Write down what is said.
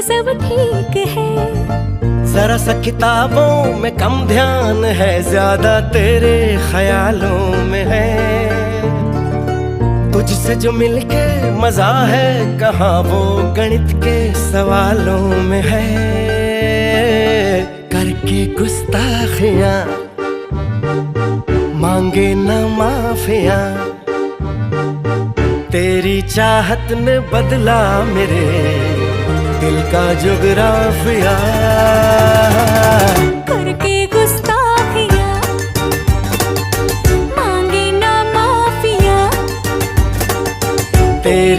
सब ठीक है। जरा सा किताबों में कम ध्यान है, ज्यादा तेरे ख्यालों में है। तुझसे जो मिलके मजा है, कहाँ वो गणित के सवालों में है। करके गुस्ताखियां मांगे न माफिया, तेरी चाहत ने बदला मेरे दिल का जुगराफिया। करके गुस्ताखियां मांगे ना माफिया, तेरी